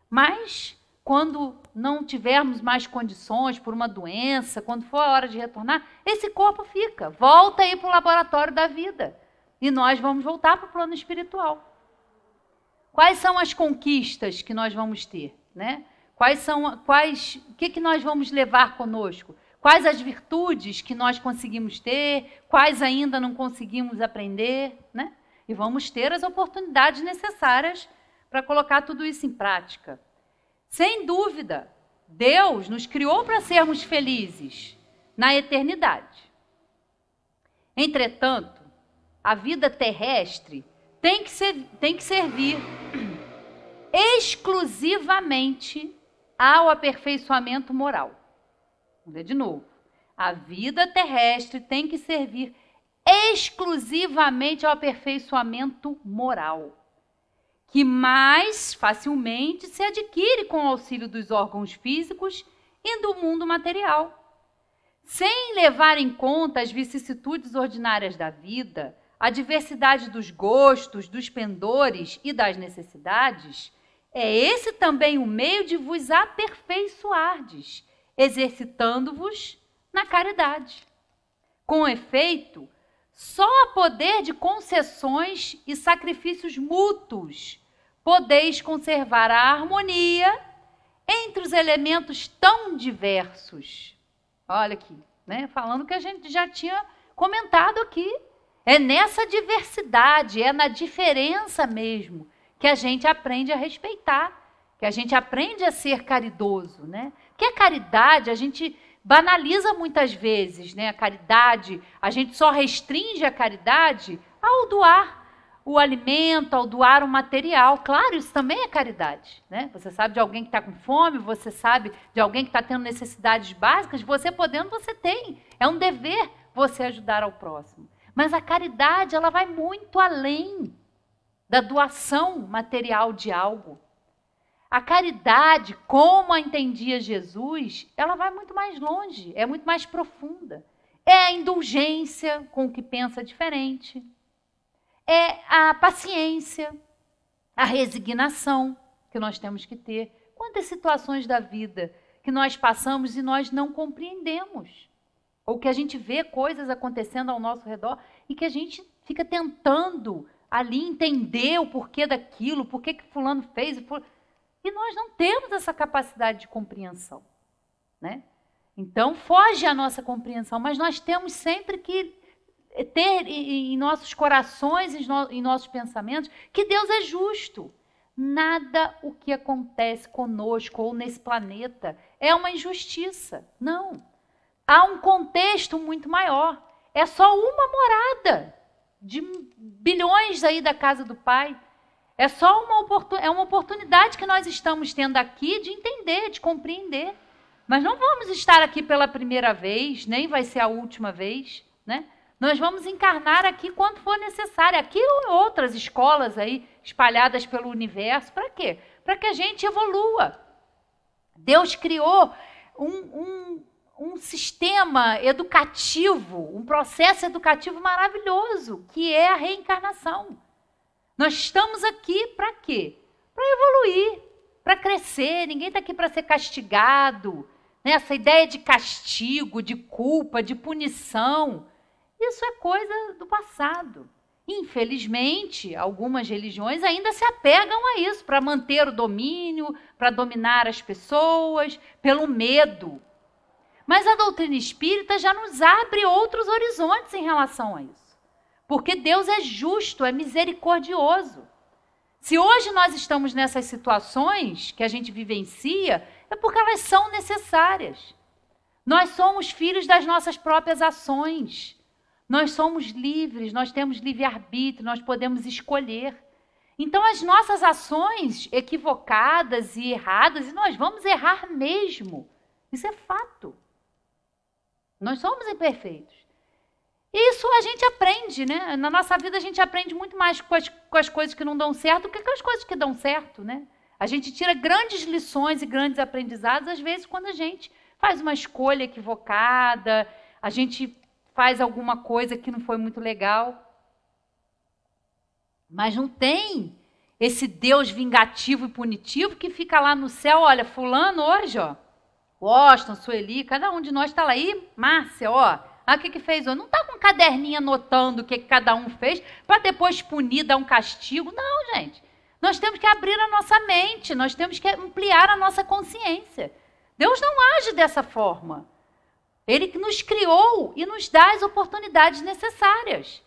Mas, quando não tivermos mais condições por uma doença, quando for a hora de retornar, esse corpo fica, volta aí para o laboratório da vida. E nós vamos voltar para o plano espiritual. Quais são as conquistas que nós vamos ter, né? O que nós vamos levar conosco? Quais as virtudes que nós conseguimos ter? Quais ainda não conseguimos aprender, né? E vamos ter as oportunidades necessárias para colocar tudo isso em prática. Sem dúvida, Deus nos criou para sermos felizes na eternidade. Entretanto, a vida terrestre tem que servir exclusivamente ao aperfeiçoamento moral. Vou ler de novo. A vida terrestre tem que servir exclusivamente ao aperfeiçoamento moral, que mais facilmente se adquire com o auxílio dos órgãos físicos e do mundo material. Sem levar em conta as vicissitudes ordinárias da vida, a diversidade dos gostos, dos pendores e das necessidades, é esse também o meio de vos aperfeiçoardes, exercitando-vos na caridade. Com efeito, só a poder de concessões e sacrifícios mútuos podeis conservar a harmonia entre os elementos tão diversos. Olha aqui, né? Falando que a gente já tinha comentado aqui. É nessa diversidade, é na diferença mesmo, que a gente aprende a respeitar, que a gente aprende a ser caridoso, né? Porque a caridade, a gente banaliza muitas vezes, né? A caridade, a gente só restringe a caridade ao doar o alimento, ao doar o material. Claro, isso também é caridade, né? Você sabe de alguém que está com fome, você sabe de alguém que está tendo necessidades básicas, você podendo, você tem. É um dever você ajudar ao próximo. Mas a caridade, ela vai muito além da doação material de algo. A caridade, como a entendia Jesus, ela vai muito mais longe, é muito mais profunda. É a indulgência com o que pensa diferente. É a paciência, a resignação que nós temos que ter. Quantas situações da vida que nós passamos e nós não compreendemos. ou que a gente vê coisas acontecendo ao nosso redor e que a gente fica tentando ali entender o porquê daquilo, por que fulano fez. E nós não temos essa capacidade de compreensão, né? Então, foge a nossa compreensão, mas nós temos sempre que ter em nossos corações, em nossos pensamentos, que Deus é justo. Nada o que acontece conosco ou nesse planeta é uma injustiça. Não. Há um contexto muito maior. É só uma morada de bilhões aí da casa do Pai. É só uma oportunidade que nós estamos tendo aqui de entender, de compreender. Mas não vamos estar aqui pela primeira vez, nem vai ser a última vez, né? Nós vamos encarnar aqui quando for necessário. Aqui ou outras escolas aí espalhadas pelo universo. Para quê? Para que a gente evolua. Deus criou um sistema educativo, um processo educativo maravilhoso, que é a reencarnação. Nós estamos aqui para quê? Para evoluir, para crescer. Ninguém está aqui para ser castigado. Né? Essa ideia de castigo, de culpa, de punição, isso é coisa do passado. Infelizmente, algumas religiões ainda se apegam a isso, para manter o domínio, para dominar as pessoas, pelo medo. Mas a doutrina espírita já nos abre outros horizontes em relação a isso. Porque Deus é justo, é misericordioso. Se hoje nós estamos nessas situações que a gente vivencia, é porque elas são necessárias. Nós somos filhos das nossas próprias ações. Nós somos livres, nós temos livre-arbítrio, nós podemos escolher. Então, as nossas ações equivocadas e erradas, e nós vamos errar mesmo. Isso é fato. Nós somos imperfeitos. Isso a gente aprende, né? Na nossa vida a gente aprende muito mais com as coisas que não dão certo do que com as coisas que dão certo, né? A gente tira grandes lições e grandes aprendizados, às vezes, quando a gente faz uma escolha equivocada, a gente faz alguma coisa que não foi muito legal. Mas não tem esse Deus vingativo e punitivo que fica lá no céu, olha, fulano hoje, ó, Washington, Sueli, cada um de nós está lá aí, Márcia, ó, o que fez hoje? Não está com um caderninho anotando o que cada um fez para depois punir, dar um castigo. Não, gente. Nós temos que abrir a nossa mente, nós temos que ampliar a nossa consciência. Deus não age dessa forma. Ele que nos criou e nos dá as oportunidades necessárias.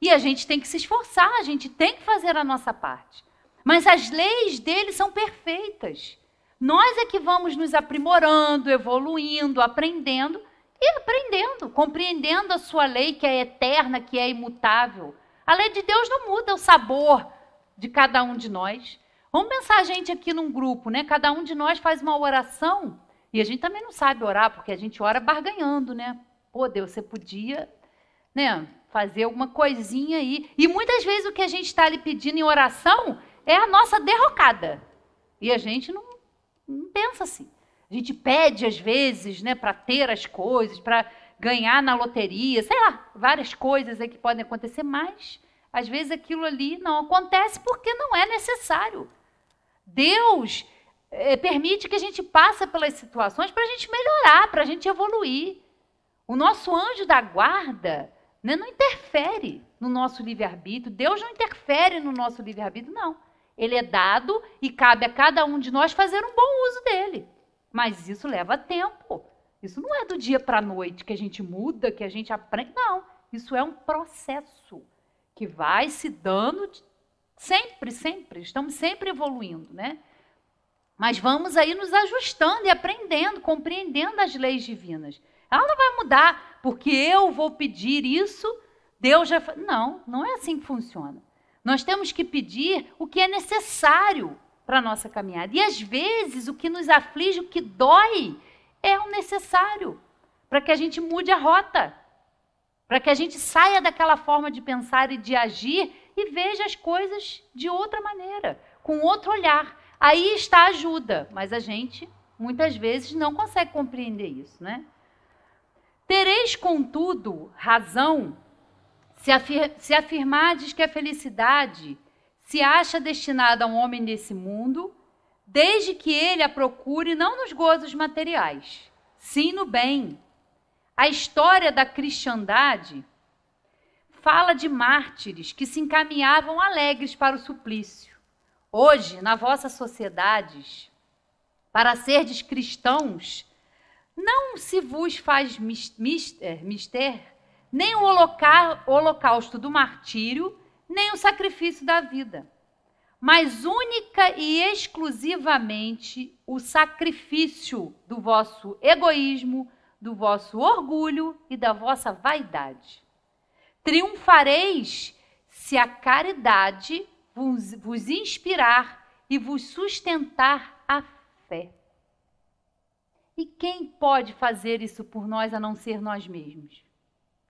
E a gente tem que se esforçar, a gente tem que fazer a nossa parte. Mas as leis dele são perfeitas. Nós é que vamos nos aprimorando, evoluindo, aprendendo, compreendendo a sua lei que é eterna, que é imutável. A lei de Deus não muda o sabor de cada um de nós. Vamos pensar a gente aqui num grupo, né? Cada um de nós faz uma oração e a gente também não sabe orar, porque a gente ora barganhando, né? Pô, Deus, você podia, né, fazer alguma coisinha aí. E muitas vezes o que a gente está ali pedindo em oração é a nossa derrocada. E a gente não pensa assim. A gente pede, às vezes, né, para ter as coisas, para ganhar na loteria, sei lá, várias coisas aí que podem acontecer, mas, às vezes, aquilo ali não acontece porque não é necessário. Deus permite que a gente passe pelas situações para a gente melhorar, para a gente evoluir. O nosso anjo da guarda, né, não interfere no nosso livre-arbítrio. Deus não interfere no nosso livre-arbítrio, não. Ele é dado e cabe a cada um de nós fazer um bom uso dele. Mas isso leva tempo. Isso não é do dia para a noite que a gente muda, que a gente aprende. Não, isso é um processo que vai se dando sempre, sempre. Estamos sempre evoluindo, né? Mas vamos aí nos ajustando e aprendendo, compreendendo as leis divinas. Ela não vai mudar porque eu vou pedir isso, Deus já... Não, não é assim que funciona. Nós temos que pedir o que é necessário para a nossa caminhada. E, às vezes, o que nos aflige, o que dói, é o necessário para que a gente mude a rota, para que a gente saia daquela forma de pensar e de agir e veja as coisas de outra maneira, com outro olhar. Aí está a ajuda, mas a gente, muitas vezes, não consegue compreender isso, né? Tereis, contudo, razão se afirmardes que a felicidade se acha destinada a um homem desse mundo, desde que ele a procure não nos gozos materiais, sim no bem. A história da cristandade fala de mártires que se encaminhavam alegres para o suplício. Hoje, na vossas sociedades, para serdes cristãos, não se vos faz mister nem o holocausto do martírio, nem o sacrifício da vida, mas única e exclusivamente o sacrifício do vosso egoísmo, do vosso orgulho e da vossa vaidade. Triunfareis se a caridade vos inspirar e vos sustentar a fé. E quem pode fazer isso por nós a não ser nós mesmos?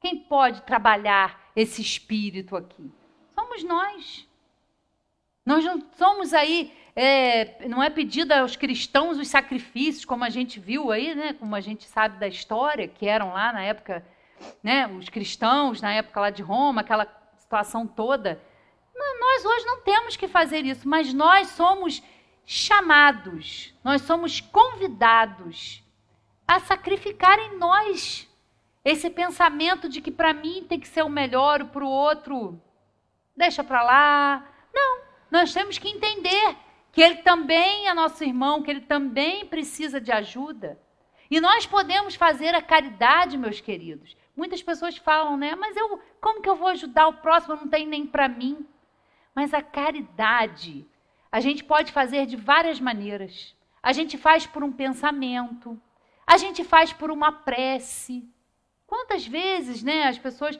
Quem pode trabalhar esse espírito aqui? Somos nós. Nós não somos aí, não é pedido aos cristãos os sacrifícios, como a gente viu aí, né? Como a gente sabe da história, que eram lá na época, né? Os cristãos, na época lá de Roma, aquela situação toda. Nós hoje não temos que fazer isso, mas nós somos chamados, nós somos convidados a sacrificar em nós esse pensamento de que para mim tem que ser o melhor, para o outro deixa para lá. Não, nós temos que entender que ele também é nosso irmão, que ele também precisa de ajuda. E nós podemos fazer a caridade, meus queridos. Muitas pessoas falam, né? Mas como que eu vou ajudar o próximo? Não tem nem para mim. Mas a caridade, a gente pode fazer de várias maneiras. A gente faz por um pensamento, a gente faz por uma prece. Quantas vezes, né, as pessoas,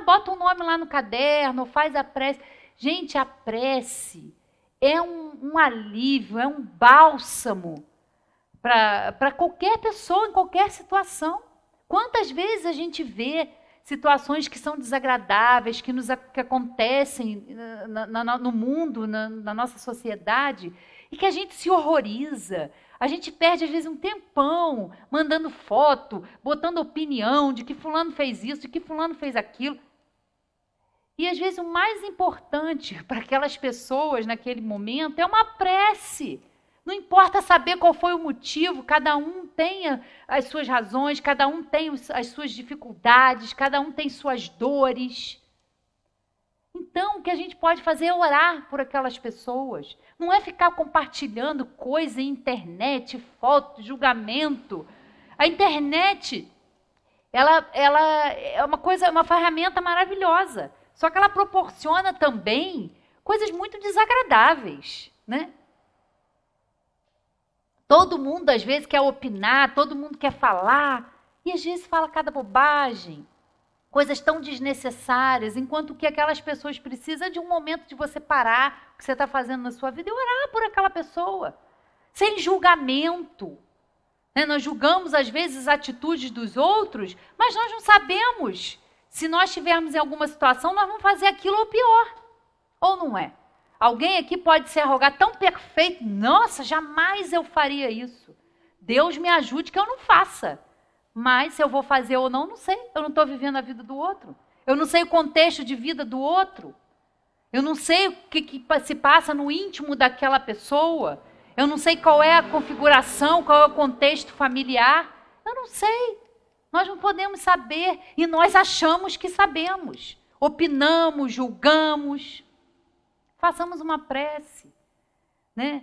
bota um nome lá no caderno, faz a prece. Gente, a prece é um alívio, é um bálsamo para qualquer pessoa, em qualquer situação. Quantas vezes a gente vê situações que são desagradáveis, que acontecem no mundo, na nossa sociedade, e que a gente se horroriza. A gente perde, às vezes, um tempão mandando foto, botando opinião de que fulano fez isso, de que fulano fez aquilo. E, às vezes, o mais importante para aquelas pessoas naquele momento é uma prece. Não importa saber qual foi o motivo, cada um tem as suas razões, cada um tem as suas dificuldades, cada um tem suas dores. Então, o que a gente pode fazer é orar por aquelas pessoas. Não é ficar compartilhando coisa em internet, foto, julgamento. A internet, ela é uma ferramenta maravilhosa. Só que ela proporciona também coisas muito desagradáveis, né? Todo mundo, às vezes, quer opinar, todo mundo quer falar, e às vezes fala cada bobagem, coisas tão desnecessárias, enquanto que aquelas pessoas precisam de um momento de você parar o que você está fazendo na sua vida e orar por aquela pessoa, sem julgamento. Né? Nós julgamos, às vezes, as atitudes dos outros, mas nós não sabemos se nós estivermos em alguma situação, nós vamos fazer aquilo ou pior, ou não é? Alguém aqui pode se arrogar tão perfeito, nossa, jamais eu faria isso. Deus me ajude que eu não faça. Mas se eu vou fazer ou não sei. Eu não estou vivendo a vida do outro. Eu não sei o contexto de vida do outro. Eu não sei o que se passa no íntimo daquela pessoa. Eu não sei qual é a configuração, qual é o contexto familiar. Eu não sei. Nós não podemos saber. E nós achamos que sabemos. Opinamos, julgamos. Façamos uma prece, né?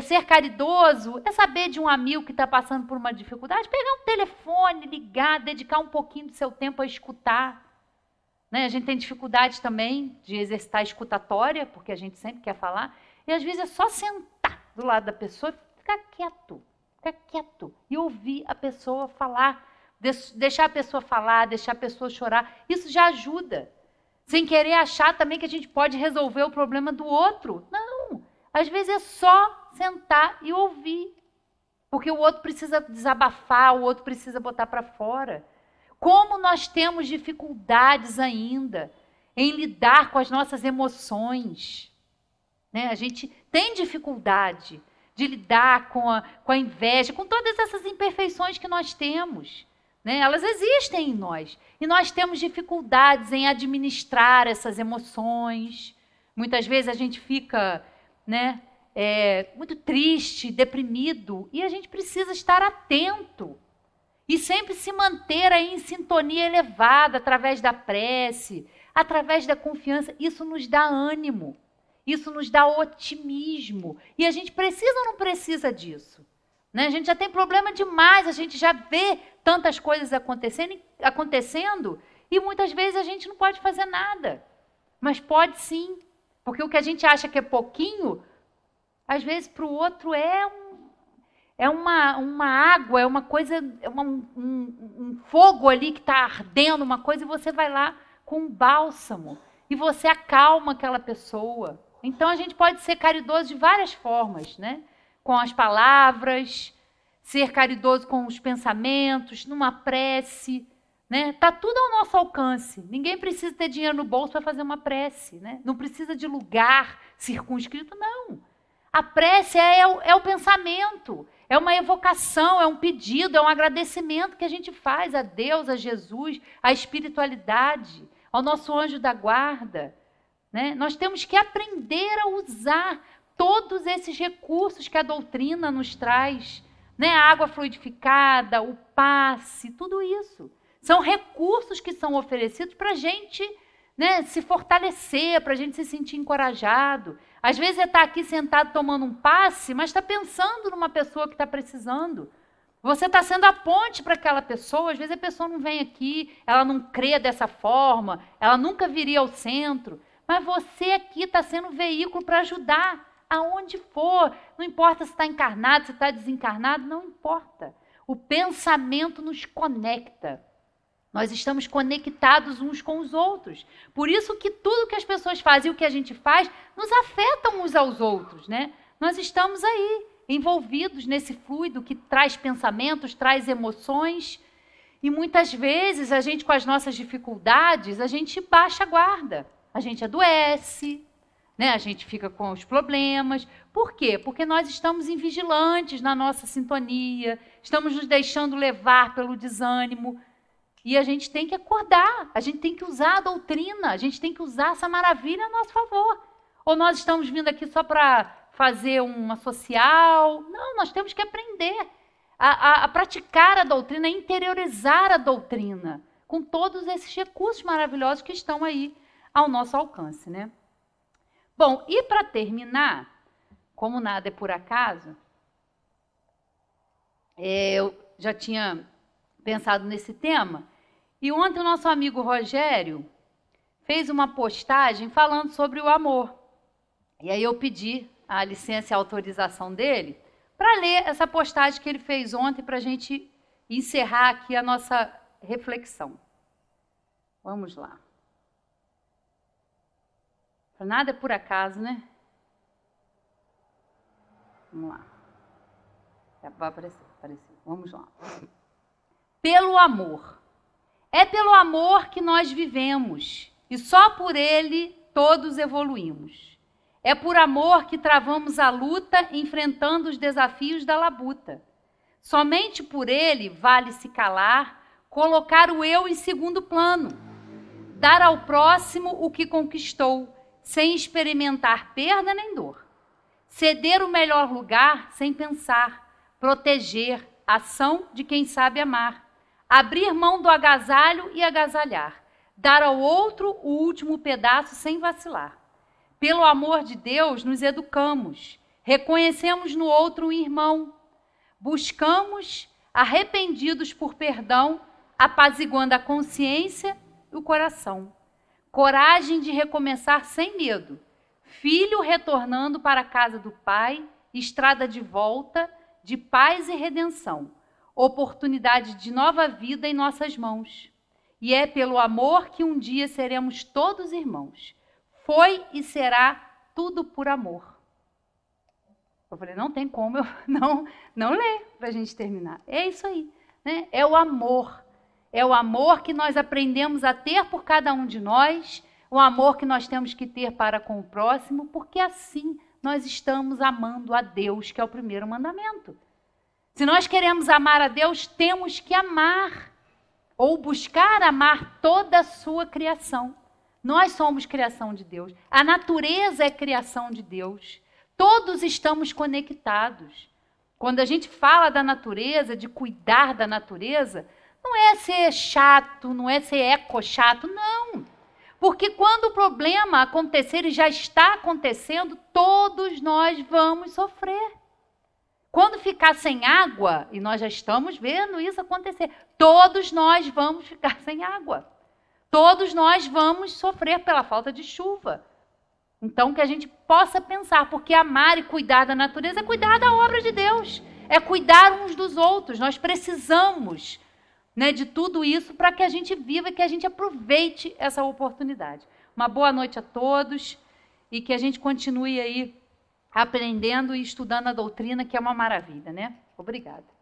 Ser caridoso é saber de um amigo que está passando por uma dificuldade, pegar um telefone, ligar, dedicar um pouquinho do seu tempo a escutar. Né? A gente tem dificuldade também de exercitar a escutatória, porque a gente sempre quer falar, e às vezes é só sentar do lado da pessoa e ficar quieto e ouvir a pessoa falar, deixar a pessoa falar, deixar a pessoa chorar. Isso já ajuda. Sem querer achar também que a gente pode resolver o problema do outro. Não, às vezes é só sentar e ouvir. Porque o outro precisa desabafar, o outro precisa botar para fora. Como nós temos dificuldades ainda em lidar com as nossas emoções. Né? A gente tem dificuldade de lidar com a inveja, com todas essas imperfeições que nós temos. Né? Elas existem em nós. E nós temos dificuldades em administrar essas emoções. Muitas vezes a gente fica, né, muito triste, deprimido. E a gente precisa estar atento E sempre se manter aí em sintonia elevada, através da prece, através da confiança. Isso nos dá ânimo, isso nos dá otimismo. E a gente precisa ou não precisa disso? Né? A gente já tem problema demais, a gente já vê tantas coisas acontecendo e muitas vezes a gente não pode fazer nada. Mas pode sim, porque o que a gente acha que é pouquinho, às vezes para o outro é uma água, é uma coisa, é um fogo ali que está ardendo, uma coisa, e você vai lá com um bálsamo e você acalma aquela pessoa. Então a gente pode ser caridoso de várias formas, né? Com as palavras, ser caridoso com os pensamentos, numa prece, né? Tá tudo ao nosso alcance. Ninguém precisa ter dinheiro no bolso para fazer uma prece, né? Não precisa de lugar circunscrito, não. A prece é o pensamento, é uma evocação, é um pedido, é um agradecimento que a gente faz a Deus, a Jesus, à espiritualidade, ao nosso anjo da guarda, né? Nós temos que aprender a usar todos esses recursos que a doutrina nos traz, né? A água fluidificada, o passe, tudo isso. São recursos que são oferecidos para a gente, né, se fortalecer, para a gente se sentir encorajado. Às vezes você está aqui sentado tomando um passe, mas está pensando numa pessoa que está precisando. Você está sendo a ponte para aquela pessoa. Às vezes a pessoa não vem aqui, ela não crê dessa forma, ela nunca viria ao centro. Mas você aqui está sendo um veículo para ajudar, aonde for. Não importa se está encarnado, se está desencarnado, não importa. O pensamento nos conecta. Nós estamos conectados uns com os outros. Por isso que tudo que as pessoas fazem e o que a gente faz nos afeta uns aos outros, né? Nós estamos aí, envolvidos nesse fluido que traz pensamentos, traz emoções. E muitas vezes a gente, com as nossas dificuldades, a gente baixa a guarda. A gente adoece, né? A gente fica com os problemas. Por quê? Porque nós estamos invigilantes na nossa sintonia, estamos nos deixando levar pelo desânimo. E a gente tem que acordar, a gente tem que usar a doutrina, a gente tem que usar essa maravilha a nosso favor. Ou nós estamos vindo aqui só para fazer uma social? Não, nós temos que aprender a praticar a doutrina, a interiorizar a doutrina, com todos esses recursos maravilhosos que estão aí ao nosso alcance, né? Bom, e para terminar, como nada é por acaso, eu já tinha pensado nesse tema, e ontem o nosso amigo Rogério fez uma postagem falando sobre o amor. E aí eu pedi a licença e a autorização dele para ler essa postagem que ele fez ontem para a gente encerrar aqui a nossa reflexão. Vamos lá. Nada é por acaso, né? Vamos lá. Vai aparecer. Vamos lá. Pelo amor. É pelo amor que nós vivemos, e só por ele todos evoluímos. É por amor que travamos a luta, enfrentando os desafios da labuta. Somente por ele vale se calar, colocar o eu em segundo plano, dar ao próximo o que conquistou, sem experimentar perda nem dor. Ceder o melhor lugar sem pensar, proteger, ação de quem sabe amar. Abrir mão do agasalho e agasalhar. Dar ao outro o último pedaço sem vacilar. Pelo amor de Deus, nos educamos. Reconhecemos no outro um irmão. Buscamos, arrependidos por perdão, apaziguando a consciência e o coração. Coragem de recomeçar sem medo. Filho retornando para a casa do Pai, estrada de volta, de paz e redenção. Oportunidade de nova vida em nossas mãos. E é pelo amor que um dia seremos todos irmãos. Foi e será tudo por amor. Eu falei, não tem como eu não ler para a gente terminar. É isso aí, né? É o amor. É o amor que nós aprendemos a ter por cada um de nós, o amor que nós temos que ter para com o próximo, porque assim nós estamos amando a Deus, que é o primeiro mandamento. Se nós queremos amar a Deus, temos que amar, ou buscar amar toda a sua criação. Nós somos criação de Deus. A natureza é criação de Deus. Todos estamos conectados. Quando a gente fala da natureza, de cuidar da natureza, não é ser chato, não é ser eco-chato, não. Porque quando o problema acontecer e já está acontecendo, todos nós vamos sofrer. Quando ficar sem água, e nós já estamos vendo isso acontecer, todos nós vamos ficar sem água. Todos nós vamos sofrer pela falta de chuva. Então, que a gente possa pensar, porque amar e cuidar da natureza é cuidar da obra de Deus, é cuidar uns dos outros. Nós precisamos, né, de tudo isso para que a gente viva e que a gente aproveite essa oportunidade. Uma boa noite a todos e que a gente continue aí aprendendo e estudando a doutrina, que é uma maravilha, né? Obrigada.